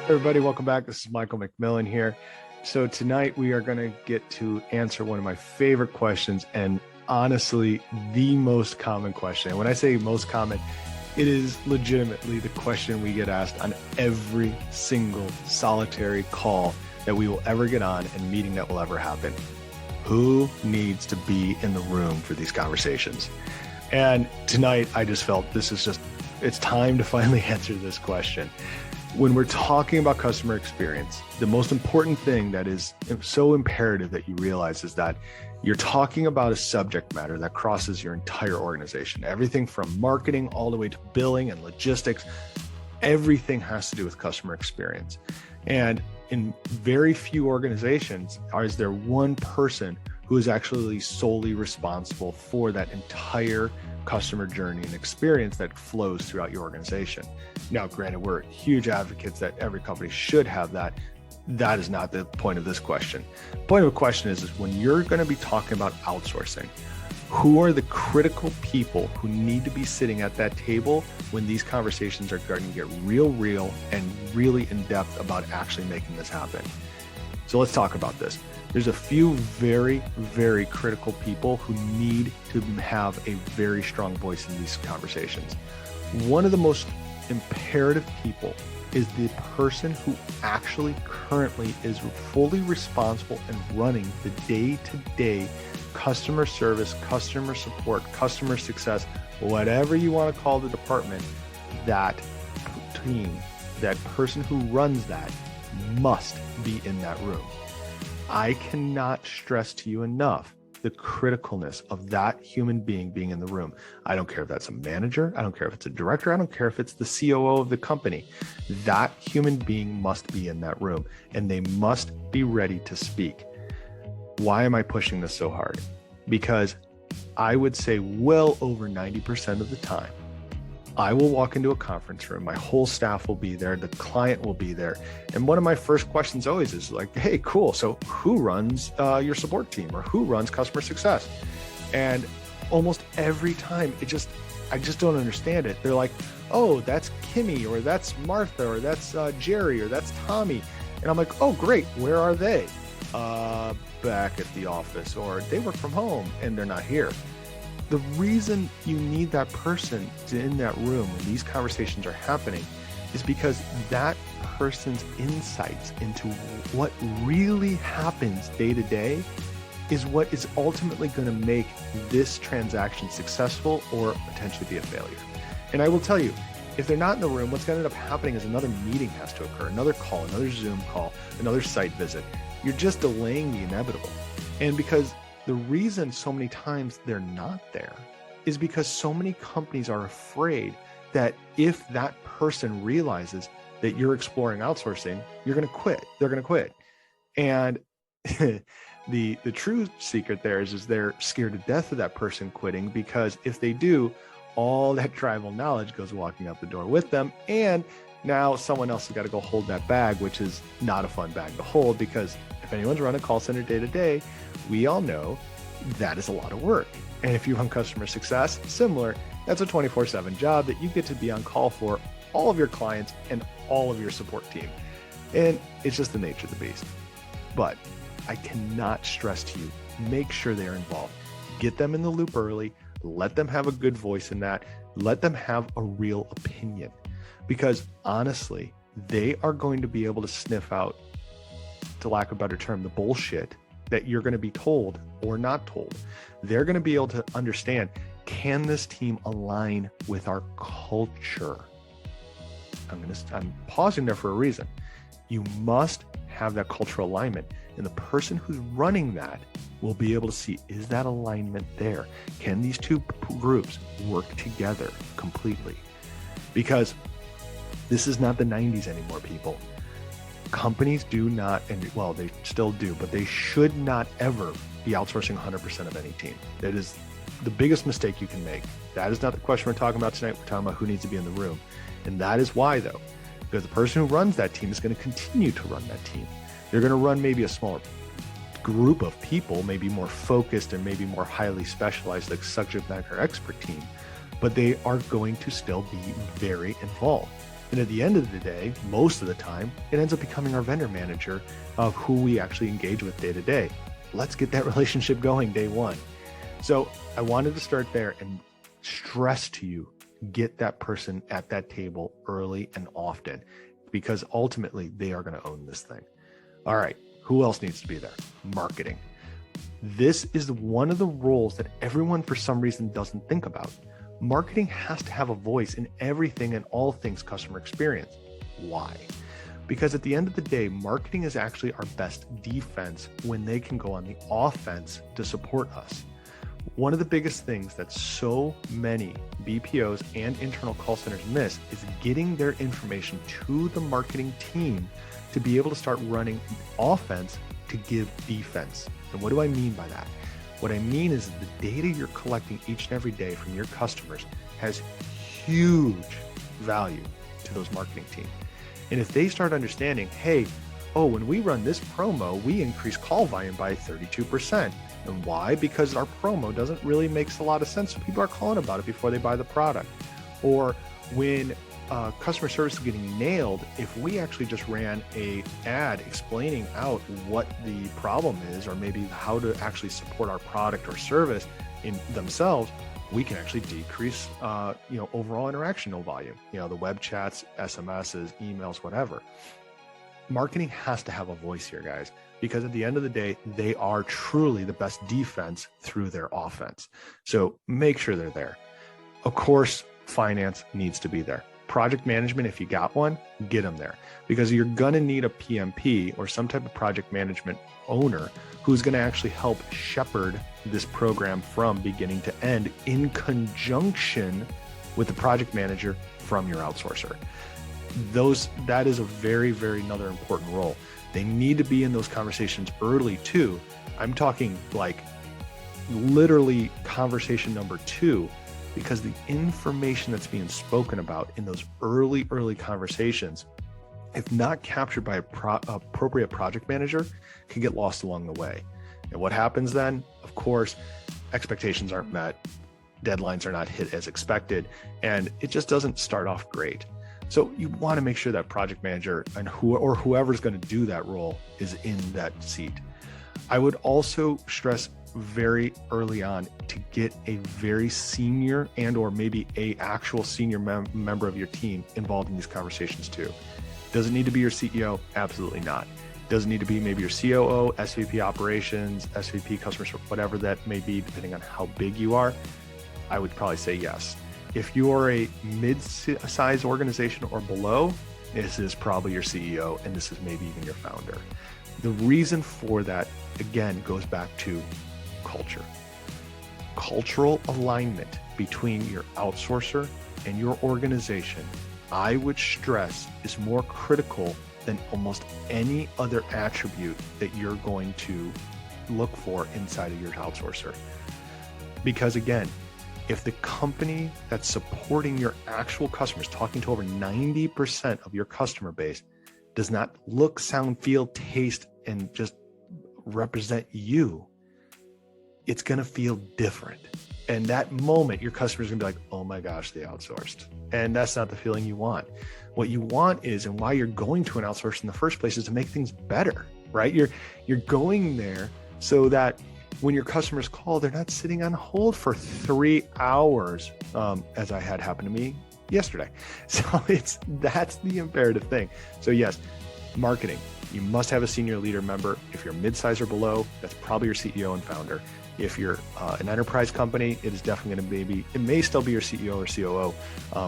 Everybody, welcome back. This is Michael McMillan here. So tonight we are going to get to answer one of my favorite questions, and honestly, the most common question. And when I say most common, it is legitimately the question we get asked on every single solitary call that we will ever get on and meeting that will ever happen. Who needs to be in the room for these conversations? And tonight I just felt it's time to finally answer this question. When we're talking about customer experience, the most important thing that is so imperative that you realize is that you're talking about a subject matter that crosses your entire organization. Everything from marketing all the way to billing and logistics, everything has to do with customer experience. And in very few organizations is there one person who is actually solely responsible for that entire customer journey and experience that flows throughout your organization. Now, granted, we're huge advocates that every company should have that. That is not the point of this question. The point of the question is when you're going to be talking about outsourcing, who are the critical people who need to be sitting at that table when these conversations are going to get real and really in depth about actually making this happen? So let's talk about this. There's a few very critical people who need to have a very strong voice in these conversations. One of the most imperative people is the person who actually currently is fully responsible and running the day-to-day customer service, customer support, customer success, whatever you want to call the department. That team, that person who runs that must be in that room. I cannot stress to you enough the criticalness of that human being being in the room. I don't care if that's a manager. I don't care if it's a director. I don't care if it's the COO of the company. That human being must be in that room and they must be ready to speak. Why am I pushing this so hard? Because I would say well over 90% of the time, I will walk into a conference room, my whole staff will be there, the client will be there. And one of my first questions always is like, hey, cool. So who runs your support team or who runs customer success? And almost every time I just don't understand it. They're like, oh, that's Kimmy or that's Martha or that's Jerry or that's Tommy. And I'm like, oh, great. Where are they? Back at the office, or they work from home and they're not here. The reason you need that person in that room when these conversations are happening is because that person's insights into what really happens day to day is what is ultimately going to make this transaction successful or potentially be a failure. And I will tell you, if they're not in the room, what's going to end up happening is another meeting has to occur, another call, another Zoom call, another site visit. You're just delaying the inevitable. And because the reason so many times they're not there is because so many companies are afraid that if that person realizes that you're exploring outsourcing, you're going to quit. They're going to quit. And the true secret there is they're scared to death of that person quitting, because if they do, all that tribal knowledge goes walking out the door with them. And now someone else has got to go hold that bag, which is not a fun bag to hold, because if anyone's run a call center day to day, we all know that is a lot of work. And if you run customer success, similar, that's a 24/7 job that you get to be on call for all of your clients and all of your support team. And it's just the nature of the beast. But I cannot stress to you, make sure they're involved. Get them in the loop early. Let them have a good voice in that. Let them have a real opinion. Because honestly, they are going to be able to sniff out, to lack of a better term, the bullshit that you're going to be told or not told. They're going to be able to understand, can this team align with our culture? I'm pausing there for a reason. You must have that cultural alignment, and the person who's running that will be able to see, is that alignment there? Can these two groups work together completely? Because this is not the 90s anymore, people. Companies do not, and well, they still do, but they should not ever be outsourcing 100% of any team. That is the biggest mistake you can make. That is not the question we're talking about tonight. We're talking about who needs to be in the room. And that is why, though, because the person who runs that team is going to continue to run that team. They're going to run maybe a smaller group of people, maybe more focused and maybe more highly specialized, like subject matter expert team, but they are going to still be very involved. And at the end of the day, most of the time, it ends up becoming our vendor manager of who we actually engage with day to day. Let's get that relationship going day one. So I wanted to start there and stress to you, get that person at that table early and often, because ultimately they are going to own this thing. All right, who else needs to be there? Marketing. This is one of the roles that everyone for some reason doesn't think about. Marketing has to have a voice in everything and all things customer experience. Why? Because at the end of the day, marketing is actually our best defense when they can go on the offense to support us. One of the biggest things that so many BPOs and internal call centers miss is getting their information to the marketing team to be able to start running offense to give defense. And what do I mean by that? What I mean is the data you're collecting each and every day from your customers has huge value to those marketing teams. And if they start understanding, hey, when we run this promo, we increase call volume by 32%. And why? Because our promo doesn't really make a lot of sense. So people are calling about it before they buy the product. Or when customer service is getting nailed, if we actually just ran a ad explaining out what the problem is, or maybe how to actually support our product or service in themselves, we can actually decrease overall interactional volume, the web chats, SMSs, emails, whatever. Marketing has to have a voice here, guys, because at the end of the day, they are truly the best defense through their offense. So make sure they're there. Of course, finance needs to be there. Project management, if you got one, get them there, because you're going to need a PMP or some type of project management owner who's going to actually help shepherd this program from beginning to end in conjunction with the project manager from your outsourcer. That is a very, very another important role. They need to be in those conversations early too. I'm talking like literally conversation number 2, because the information that's being spoken about in those early conversations, if not captured by an appropriate project manager, can get lost along the way. And what happens then? Of course, expectations aren't met, deadlines are not hit as expected, and it just doesn't start off great. So you want to make sure that project manager and whoever's going to do that role is in that seat. I would also stress very early on to get a very senior and or maybe a actual senior member of your team involved in these conversations too. Does it need to be your CEO? Absolutely not. Does it need to be maybe your COO, SVP operations, SVP customer service, whatever that may be, depending on how big you are? I would probably say yes. If you are a mid-size organization or below, this is probably your CEO, and this is maybe even your founder. The reason for that, again, goes back to culture. Cultural alignment between your outsourcer and your organization, I would stress, is more critical than almost any other attribute that you're going to look for inside of your outsourcer. Because again, if the company that's supporting your actual customers, talking to over 90% of your customer base, does not look, sound, feel, taste, and just represent you, it's going to feel different. And that moment, your customer's going to be like, oh my gosh, they outsourced. And that's not the feeling you want. What you want is, and why you're going to an outsource in the first place, is to make things better, right? You're going there so that when your customers call, they're not sitting on hold for 3 hours, as I had happen to me yesterday. So that's the imperative thing. So yes, marketing, you must have a senior leader member. If you're mid-size or below, that's probably your CEO and founder. If you're an enterprise company, it is definitely going to it may still be your CEO or COO,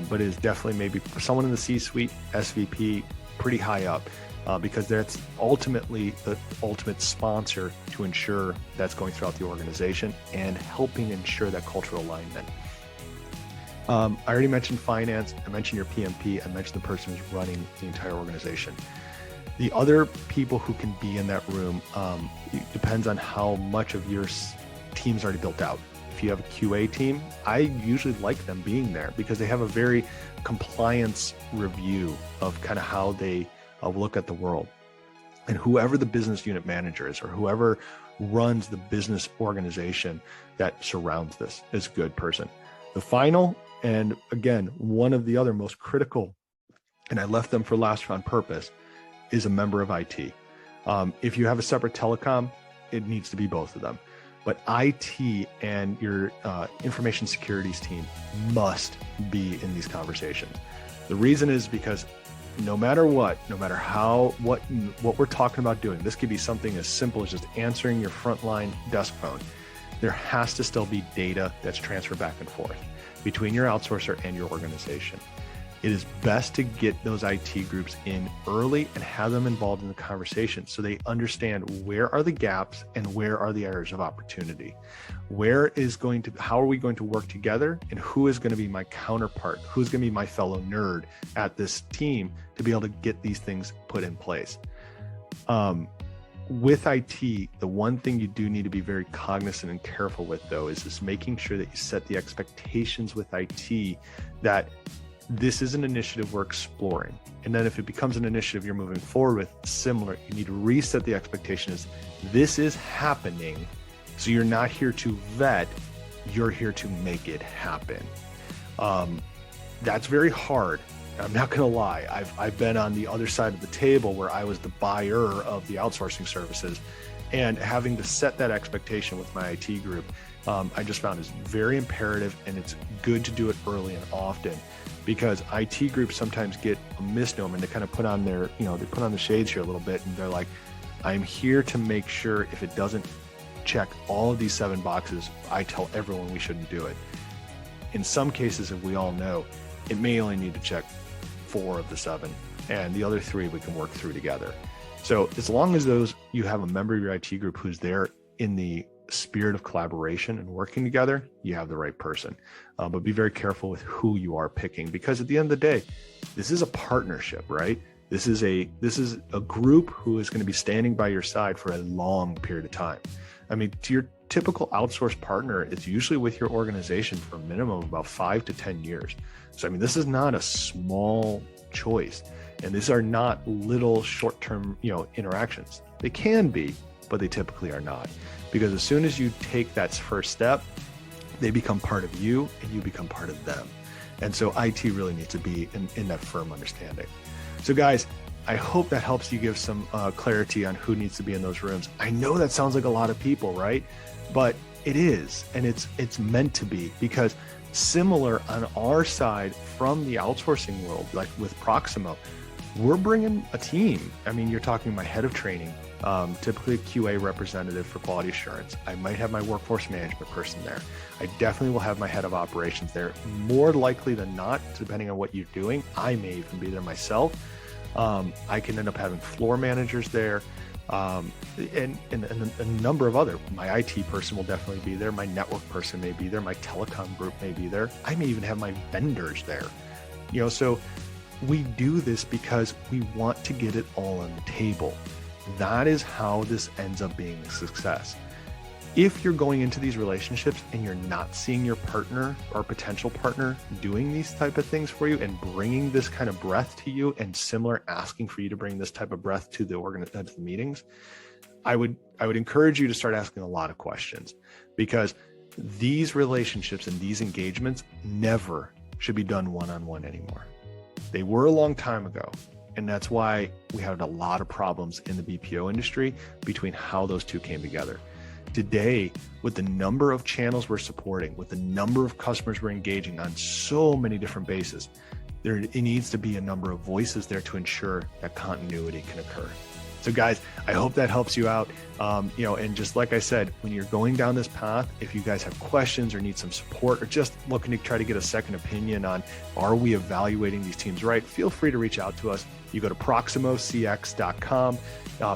but it is definitely maybe someone in the C-suite, SVP, pretty high up, because that's ultimately the ultimate sponsor to ensure that's going throughout the organization and helping ensure that cultural alignment. I already mentioned finance. I mentioned your PMP. I mentioned the person who's running the entire organization. The other people who can be in that room, it depends on how much of your team's already built out. If you have a QA team, I usually like them being there because they have a very compliance review of kind of how they look at the world. And whoever the business unit manager is, or whoever runs the business organization that surrounds this, is a good person. The final, and again, one of the other most critical and I left them for last on purpose, is a member of IT. If you have a separate telecom, it needs to be both of them. But IT and your information securities team must be in these conversations. The reason is because no matter what, no matter what we're talking about doing, this could be something as simple as just answering your frontline desk phone. There has to still be data that's transferred back and forth between your outsourcer and your organization. It is best to get those IT groups in early and have them involved in the conversation so they understand where are the gaps and where are the areas of opportunity. How are we going to work together, and who is going to be my counterpart? Who's going to be my fellow nerd at this team to be able to get these things put in place? With IT, the one thing you do need to be very cognizant and careful with, though, is just making sure that you set the expectations with IT that this is an initiative we're exploring. And then if it becomes an initiative you're moving forward with, similar, you need to reset the expectation as this is happening. So you're not here to vet, you're here to make it happen. That's very hard. I'm not going to lie. I've been on the other side of the table where I was the buyer of the outsourcing services, and having to set that expectation with my IT group, I just found is very imperative, and it's good to do it early and often, because IT groups sometimes get a misnomer and they kind of put on their, they put on the shades here a little bit, and they're like, I'm here to make sure if it doesn't check all of these 7 boxes, I tell everyone we shouldn't do it. In some cases, if we all know, it may only need to check 4 of the 7, and the other 3 we can work through together. So as long as you have a member of your IT group who's there in the spirit of collaboration and working together, you have the right person. But be very careful with who you are picking, because at the end of the day, this is a partnership, right? This is a group who is going to be standing by your side for a long period of time. I mean, to your typical outsourced partner, it's usually with your organization for a minimum of about 5 to 10 years. So, I mean, this is not a small choice, and these are not little short-term, interactions. They can be, but they typically are not, because as soon as you take that first step, they become part of you and you become part of them. And so IT really needs to be in that firm understanding. So guys, I hope that helps you give some clarity on who needs to be in those rooms. I know that sounds like a lot of people, right? But it is, and it's meant to be, because similar on our side from the outsourcing world, like with Proximo, we're bringing a team. I mean, you're talking my head of training, typically a QA representative for quality assurance. I might have my workforce management person there. I definitely will have my head of operations there. More likely than not, depending on what you're doing, I may even be there myself. I can end up having floor managers there, and a number of other. My IT person will definitely be there. My network person may be there. My telecom group may be there. I may even have my vendors there. So we do this because we want to get it all on the table. That is how this ends up being a success. If you're going into these relationships and you're not seeing your partner or potential partner doing these type of things for you and bringing this kind of breadth to you, and similar asking for you to bring this type of breadth to the meetings, I would encourage you to start asking a lot of questions, because these relationships and these engagements never should be done one-on-one anymore. They were a long time ago. And that's why we had a lot of problems in the BPO industry between how those two came together. Today, with the number of channels we're supporting, with the number of customers we're engaging on so many different bases, it needs to be a number of voices there to ensure that continuity can occur. So guys, I hope that helps you out. And just like I said, when you're going down this path, if you guys have questions or need some support, or just looking to try to get a second opinion on, are we evaluating these teams right? Feel free to reach out to us. You go to proximocx.com,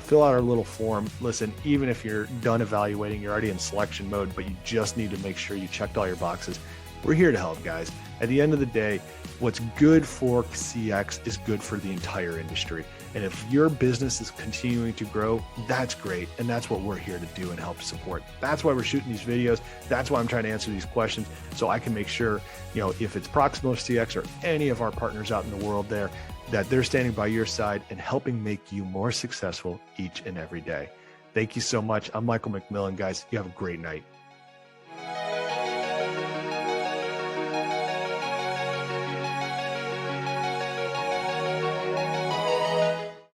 fill out our little form. Listen, even if you're done evaluating, you're already in selection mode, but you just need to make sure you checked all your boxes. We're here to help, guys. At the end of the day, what's good for CX is good for the entire industry. And if your business is continuing to grow, that's great. And that's what we're here to do and help support. That's why we're shooting these videos. That's why I'm trying to answer these questions, so I can make sure, if it's Proximo CX or any of our partners out in the world there, that they're standing by your side and helping make you more successful each and every day. Thank you so much. I'm Michael McMillan, guys. You have a great night.